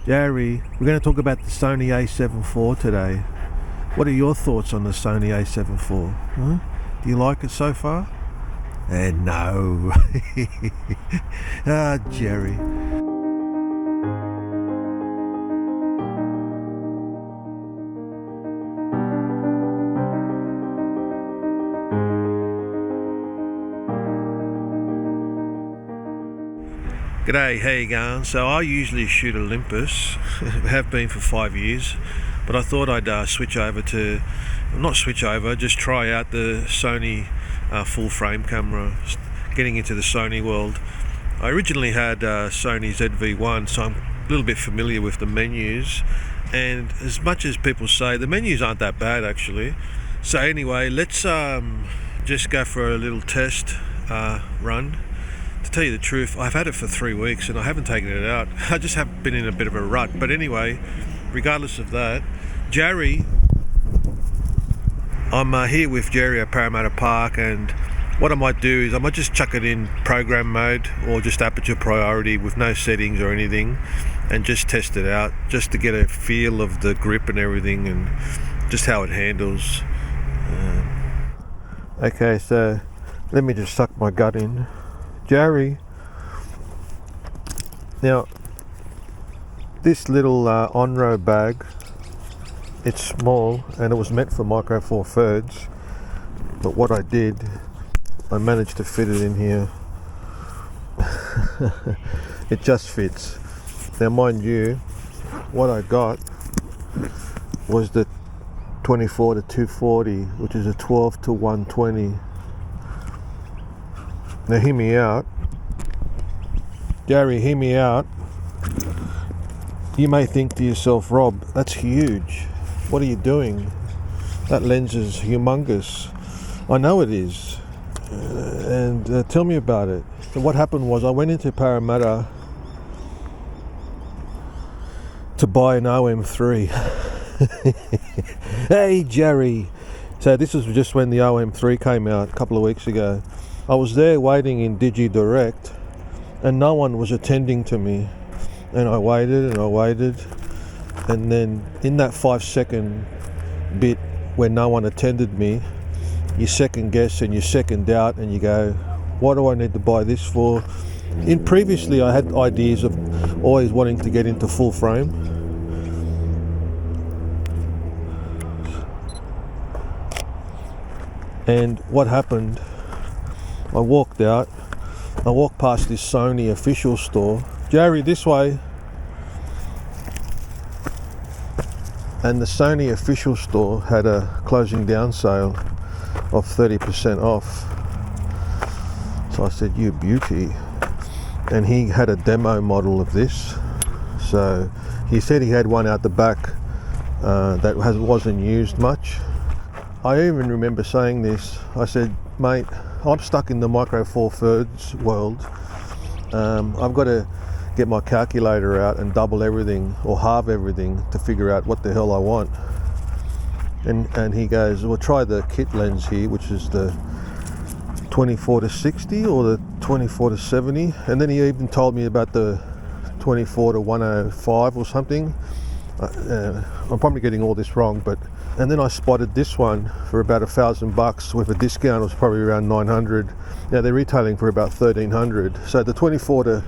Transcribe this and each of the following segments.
Gary, we're going to talk about the Sony A74 today. What are your thoughts on the Sony A74? Huh? Do you like it so far? No. Jerry. G'day, how you going? So I usually shoot Olympus, have been for 5 years, but I thought I'd just try out the Sony full frame camera, getting into the Sony world. I originally had Sony A7IV, so I'm a little bit familiar with the menus, and as much as people say, the menus aren't that bad actually. So anyway, let's just go for a little test run. To tell you the truth, I've had it for 3 weeks and I haven't taken it out. I just have been in a bit of a rut. But anyway, regardless of that, Jerry, I'm here with Jerry at Parramatta Park, and what I might do is I might just chuck it in program mode or just aperture priority with no settings or anything and just test it out, just to get a feel of the grip and everything and just how it handles. Okay, so let me just suck my gut in. Jerry, now this little on-road bag, it's small and it was meant for micro four thirds, but what I did, I managed to fit it in here. It just fits. Now mind you, what I got was the 24 to 240, which is a 12 to 120. Now hear me out, Gary, hear me out. You may think to yourself, Rob, that's huge. What are you doing? That lens is humongous. I know it is. And tell me about it. So what happened was I went into Parramatta to buy an OM3. Hey Jerry. So this was just when the OM3 came out a couple of weeks ago. I was there waiting in Digi Direct and no one was attending to me, and I waited and then in that 5-second bit when no one attended me, you second guess and you second doubt and you go, what do I need to buy this for? Previously I had ideas of always wanting to get into full frame, and what happened, I walked past this Sony official store. Jerry, this way. And the Sony official store had a closing down sale of 30% off. So I said, you beauty. And he had a demo model of this. So he said he had one out the back that wasn't used much. I even remember saying this. I said, mate, I'm stuck in the micro four thirds world. I've got to get my calculator out and double everything or halve everything to figure out what the hell I want. And he goes, well, try the kit lens here, which is the 24 to 60 or the 24 to 70. And then he even told me about the 24 to 105 or something. I'm probably getting all this wrong, but and then I spotted this one for about $1,000 with a discount. It was probably around 900. Now they're retailing for about 1,300. So the 24 to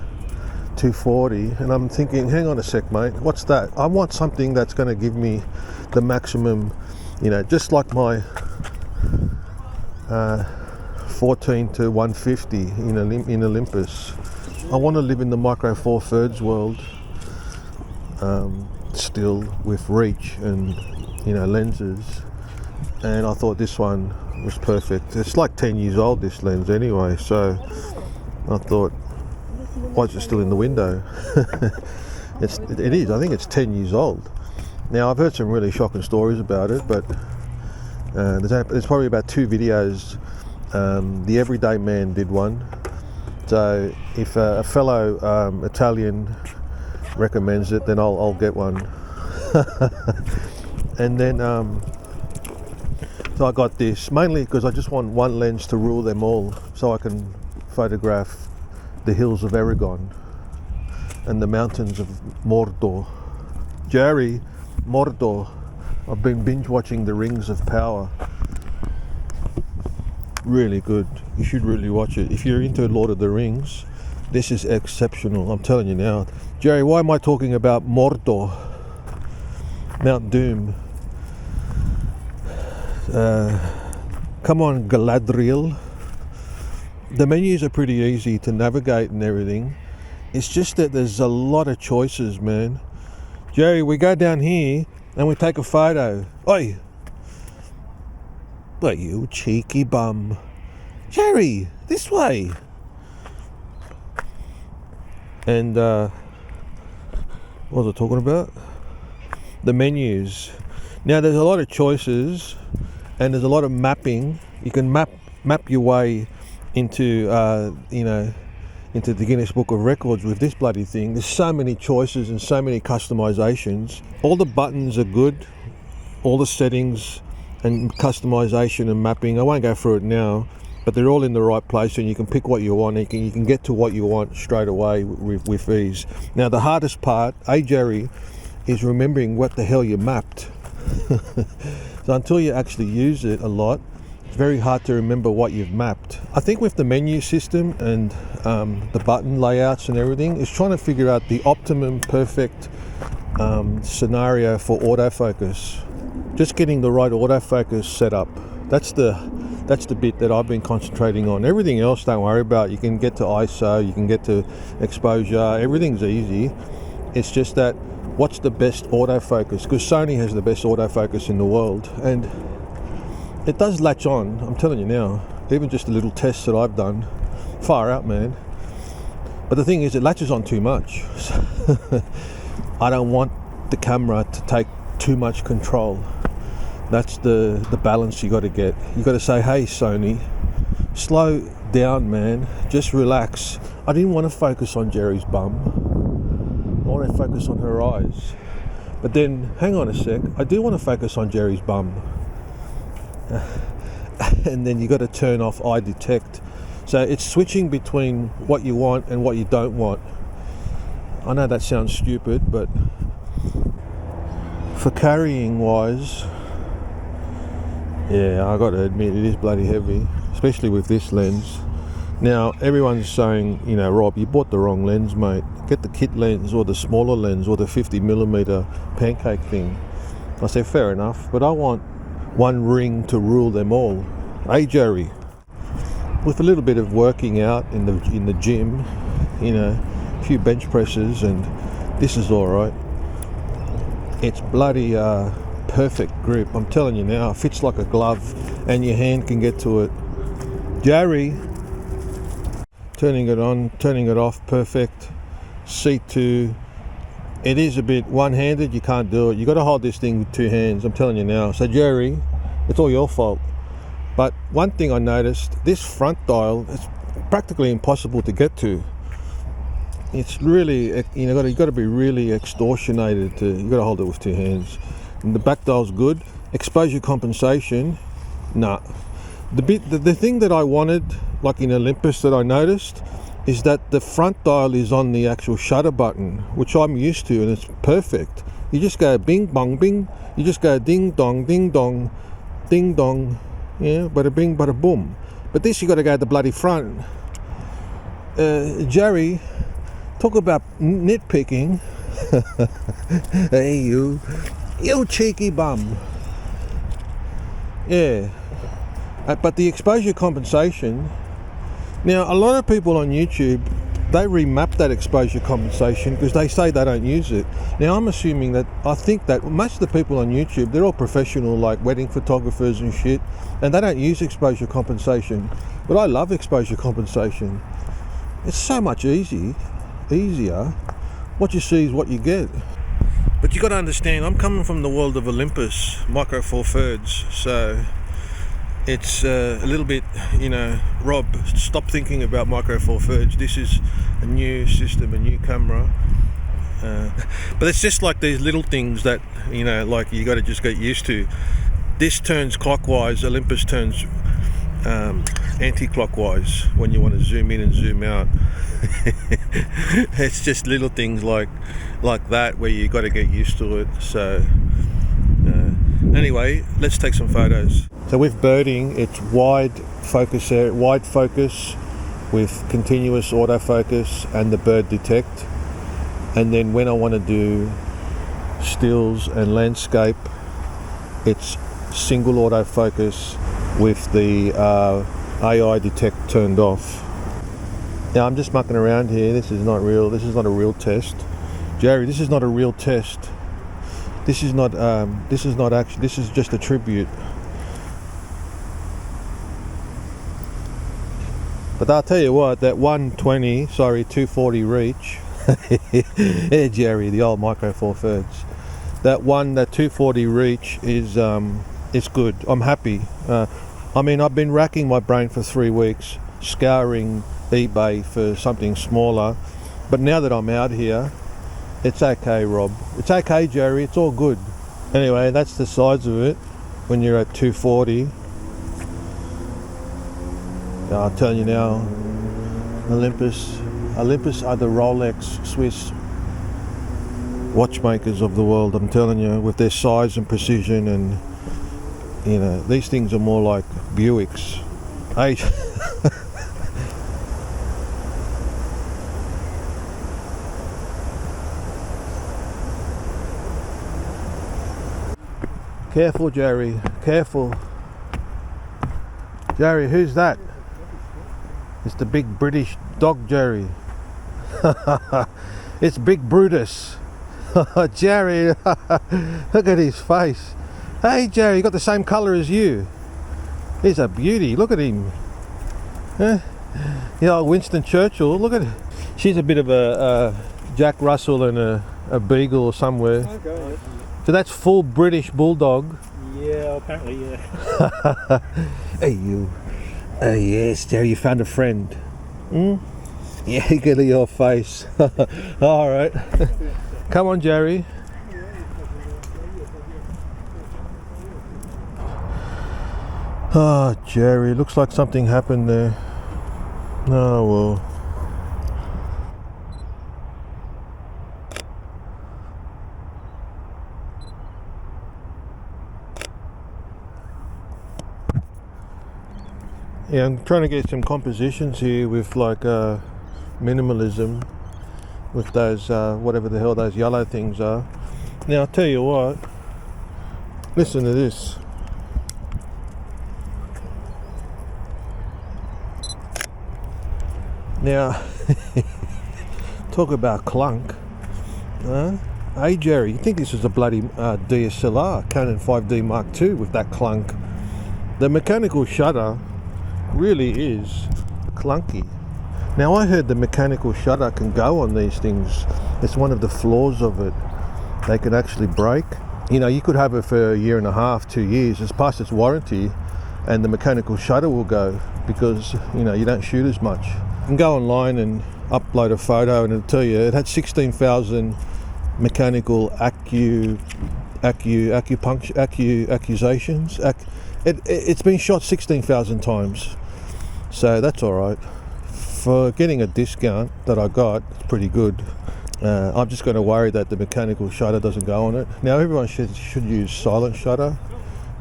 240, and I'm thinking, hang on a sec, mate, what's that? I want something that's going to give me the maximum, just like my 14 to 150 in Olympus. I want to live in the micro four thirds world, still with reach and lenses, and I thought this one was perfect. It's like 10 years old, this lens anyway, so I thought, why is it still in the window? It is, I think it's 10 years old. Now I've heard some really shocking stories about it, but there's probably about 2 videos. The Everyday Man did one, so if a fellow Italian recommends it, then I'll get one. And then so I got this mainly because I just want one lens to rule them all, so I can photograph the hills of Aragon and the mountains of Mordor. Jerry, Mordor. I've been binge watching The Rings of Power. Really good. You should really watch it. If you're into Lord of the Rings, this is exceptional. I'm telling you now. Jerry, why am I talking about Mordor? Mount Doom. Come on, Galadriel. The menus are pretty easy to navigate and everything. It's just that there's a lot of choices, man. Jerry, we go down here and we take a photo. Oi! But you cheeky bum. Jerry, this way. And what was I talking about? The menus. Now there's a lot of choices and there's a lot of mapping. You can map your way into into the Guinness Book of Records with this bloody thing. There's so many choices and so many customizations. All the buttons are good, all the settings and customization and mapping. I won't go through it now, but they're all in the right place and you can pick what you want. You can get to what you want straight away with ease. Now the hardest part, Jerry, is remembering what the hell you mapped. So until you actually use it a lot, it's very hard to remember what you've mapped. I think with the menu system and the button layouts and everything, it's trying to figure out the optimum perfect scenario for autofocus. Just getting the right autofocus set up. That's the bit that I've been concentrating on. Everything else, don't worry about. You can get to ISO, you can get to exposure, everything's easy. It's just that what's the best autofocus? Because Sony has the best autofocus in the world, and it does latch on, I'm telling you now. Even just the little tests that I've done, far out, man. But the thing is, it latches on too much. I don't want the camera to take too much control. That's the balance you got to get. You got to say, hey Sony, slow down, man. Just relax. I didn't want to focus on Jerry's bum. I want to focus on her eyes. But then, hang on a sec. I do want to focus on Jerry's bum. And then you got to turn off eye detect. So it's switching between what you want and what you don't want. I know that sounds stupid, but for carrying wise, yeah, I got to admit it is bloody heavy, especially with this lens. Now everyone's saying, you know, Rob, you bought the wrong lens, mate. Get the kit lens or the smaller lens or the 50mm pancake thing. I said, fair enough, but I want one ring to rule them all. Hey Jerry, with a little bit of working out in the gym, you know, a few bench presses, and this is all right. It's bloody perfect grip. I'm telling you now, it fits like a glove, and your hand can get to it. Jerry, turning it on, turning it off, perfect. C2. It is a bit one-handed, you can't do it. You got to hold this thing with two hands, I'm telling you now. So Jerry, it's all your fault. But one thing I noticed, this front dial, it's practically impossible to get to. It's really, you got to be really extortionated to, you got to hold it with two hands. And the back dial's good. Exposure compensation, nah. The thing that I wanted, like in Olympus that I noticed, is that the front dial is on the actual shutter button, which I'm used to, and it's perfect. You just go bing bong bing, you just go ding dong, yeah, bada bing bada boom. But this you got to go to the bloody front. Jerry, talk about nitpicking. Hey you cheeky bum. Yeah, but the exposure compensation. Now, a lot of people on YouTube, they remap that exposure compensation because they say they don't use it. Now, I'm assuming that, I think that most of the people on YouTube, they're all professional, like wedding photographers and shit, and they don't use exposure compensation. But I love exposure compensation. It's so much easier. What you see is what you get. But you got to understand, I'm coming from the world of Olympus, Micro Four Thirds, so it's a little bit, you know, Rob, stop thinking about Micro Four Thirds. This is a new system, a new camera. But it's just like these little things that, you know, like you got to just get used to. This turns clockwise, Olympus turns anti-clockwise when you want to zoom in and zoom out. It's just little things like that where you got to get used to it. So anyway, let's take some photos. So with birding, it's wide focus with continuous autofocus and the bird detect. And then when I want to do stills and landscape, it's single autofocus with the AI detect turned off. Now I'm just mucking around here. This is not real. This is not a real test, Jerry. This is not a real test. This is not actually. This is just a tribute. But I'll tell you what, that 240 reach. Yeah, Jerry, the old Micro Four Thirds. That 240 reach is it's good. I'm happy. I mean, I've been racking my brain for 3 weeks, scouring eBay for something smaller. But now that I'm out here, it's okay, Rob. It's okay, Jerry. It's all good. Anyway, that's the size of it when you're at 240. I'll tell you now, Olympus are the Rolex Swiss watchmakers of the world. I'm telling you, with their size and precision, and you know, these things are more like Buicks. Hey. Careful, Jerry, careful. Jerry, who's that? It's the big British dog, Jerry. It's Big Brutus. Jerry, look at his face. Hey, Jerry, he got the same colour as you. He's a beauty. Look at him. Huh? You know, Winston Churchill. Look at. She's a bit of a Jack Russell and a beagle or somewhere. Okay. So that's full British bulldog. Yeah, apparently, yeah. Hey, you. Yes, Jerry, you found a friend. Hmm? Yeah, get at your face. All right. Come on, Jerry. Oh, Jerry, looks like something happened there. Oh, well. Yeah, I'm trying to get some compositions here with like minimalism with those whatever the hell those yellow things are. Now I'll tell you what, listen to this. Now talk about clunk. Hey Jerry, you think this is a bloody DSLR Canon 5D Mark II with that clunk? The mechanical shutter really is clunky. Now I heard the mechanical shutter can go on these things. It's one of the flaws of it. They can actually break. You know, you could have it for a year and a half, 2 years. It's past its warranty and the mechanical shutter will go because, you know, you don't shoot as much. You can go online and upload a photo and it'll tell you it had 16,000 mechanical accusations. It's been shot 16,000 times. So that's all right. For getting a discount that I got, it's pretty good. I'm just going to worry that the mechanical shutter doesn't go on it. Now everyone should use silent shutter.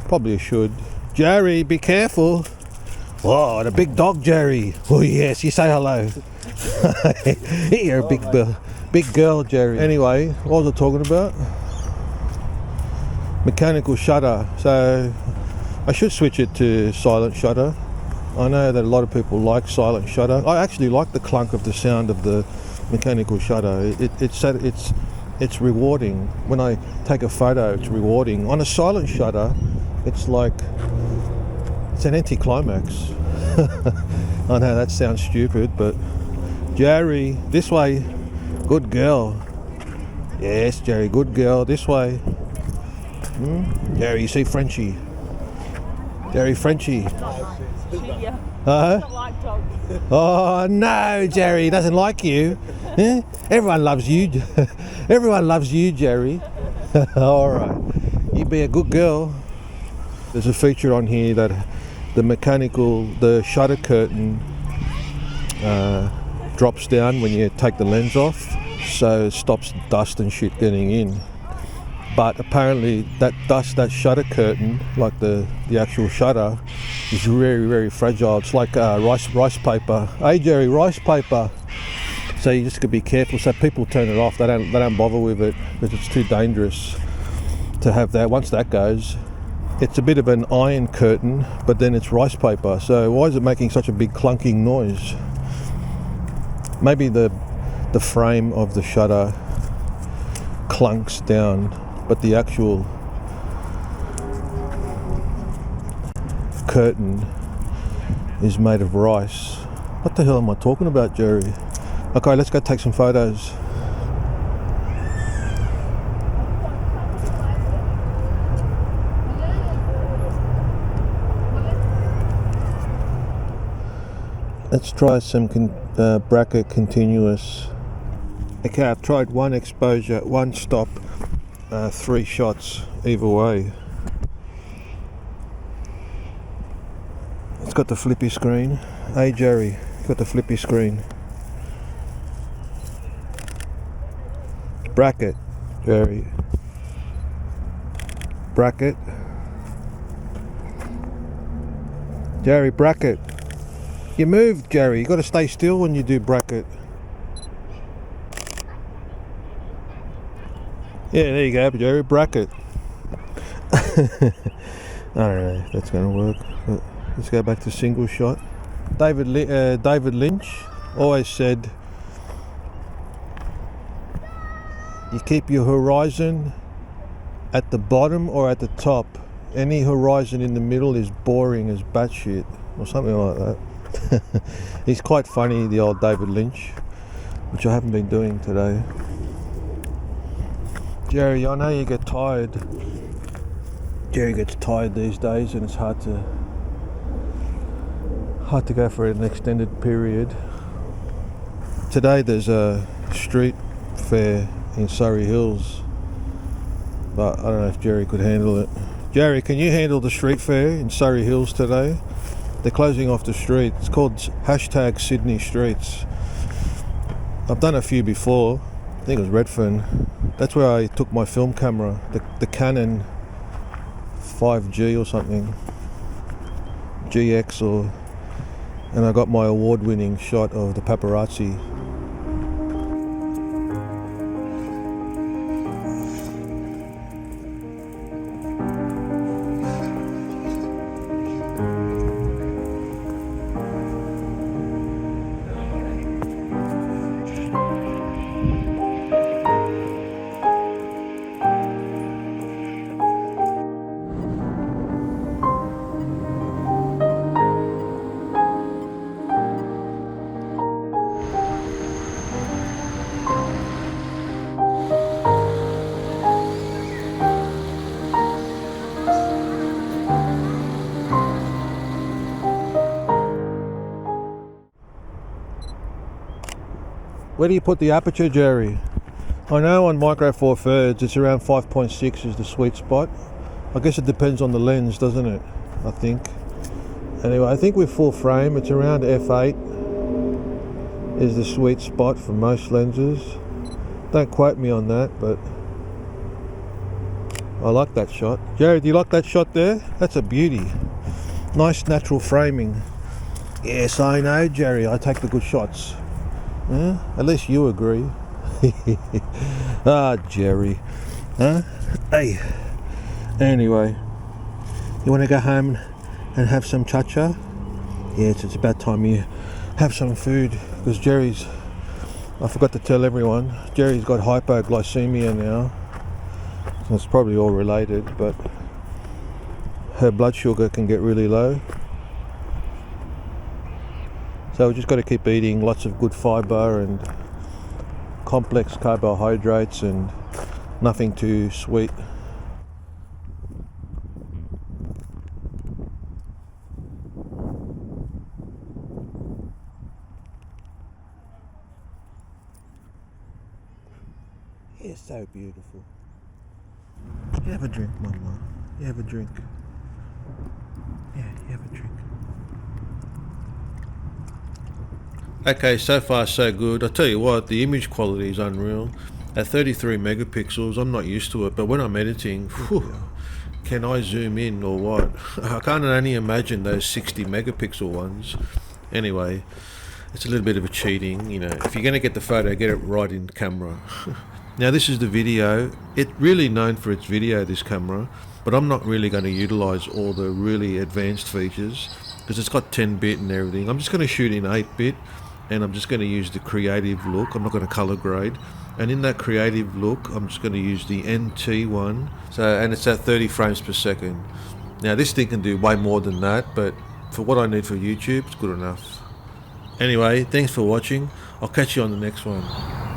Probably should. Jerry, be careful. Oh, the big dog, Jerry. Oh yes, you say hello. You're a big girl, Jerry. Anyway, what was I talking about? Mechanical shutter. So I should switch it to silent shutter. I know that a lot of people like silent shutter. I actually like the clunk of the sound of the mechanical shutter. It's rewarding. When I take a photo, it's rewarding. On a silent shutter, it's like it's an anticlimax. I know that sounds stupid, but Jerry, this way. Good girl. Yes, Jerry, good girl. This way. Jerry, you see Frenchie. Jerry, Frenchie. Oh no, Jerry doesn't like you. Everyone loves you. Everyone loves you, Jerry. All right, you be a good girl. There's a feature on here that the shutter curtain drops down when you take the lens off, so it stops dust and shit getting in. But apparently that shutter curtain, like the actual shutter, is very, very fragile. It's like rice paper. Hey Jerry, rice paper. So you just got to be careful. So people turn it off. They don't bother with it because it's too dangerous to have that. Once that goes, it's a bit of an iron curtain, but then it's rice paper. So why is it making such a big clunking noise? Maybe the frame of the shutter clunks down, but the actual curtain is made of rice. What the hell am I talking about, Jerry? Okay, let's go take some photos. Let's try some bracket continuous. Okay, I've tried one exposure, one stop, 3 shots either way. It's got the flippy screen. Hey Jerry, it's got the flippy screen. Bracket, Jerry. Bracket. Jerry, bracket. You move, Jerry. You got to stay still when you do bracket. Yeah, there you go, Jerry. Bracket. I don't know if that's going to work. But let's go back to single shot. David Lynch always said, you keep your horizon at the bottom or at the top. Any horizon in the middle is boring as batshit, or something like that. He's quite funny, the old David Lynch, which I haven't been doing today. Jerry, I know you get tired. Jerry gets tired these days, and it's hard to go for an extended period. Today there's a street fair in Surrey Hills, but I don't know if Jerry could handle it. Jerry, can you handle the street fair in Surrey Hills today? They're closing off the street. It's called #Sydney Streets. I've done a few before. I think it was Redfern. That's where I took my film camera, the Canon 5G or something, GX, and I got my award-winning shot of the paparazzi. Where do you put the aperture, Jerry? I know on Micro Four Thirds it's around 5.6 is the sweet spot. I guess it depends on the lens, doesn't it? I think. Anyway, I think with full frame it's around f8 is the sweet spot for most lenses. Don't quote me on that, but I like that shot. Jerry, do you like that shot there? That's a beauty. Nice natural framing. Yes, I know, Jerry. I take the good shots. Yeah? At least you agree. Ah, Jerry. Huh? Hey. Anyway, you want to go home and have some cha-cha? Yes, it's about time you have some food, because Jerry's, I forgot to tell everyone, Jerry's got hypoglycemia now. So it's probably all related, but her blood sugar can get really low. So we just got to keep eating lots of good fibre and complex carbohydrates and nothing too sweet. It's so beautiful. You have a drink, Mama. You have a drink. Yeah, you have a drink. Okay, so far so good. I tell you what, the image quality is unreal. At 33 megapixels, I'm not used to it, but when I'm editing, whew, can I zoom in or what? I can't only imagine those 60 megapixel ones. Anyway, it's a little bit of a cheating, you know. If you're going to get the photo, get it right in camera. Now this is the video. It's really known for its video, this camera, but I'm not really going to utilize all the really advanced features because it's got 10-bit and everything. I'm just going to shoot in 8-bit, and I'm just going to use the creative look. I'm not going to color grade. And in that creative look, I'm just going to use the NT one. And it's at 30 frames per second. Now this thing can do way more than that, but for what I need for YouTube, it's good enough. Anyway, thanks for watching. I'll catch you on the next one.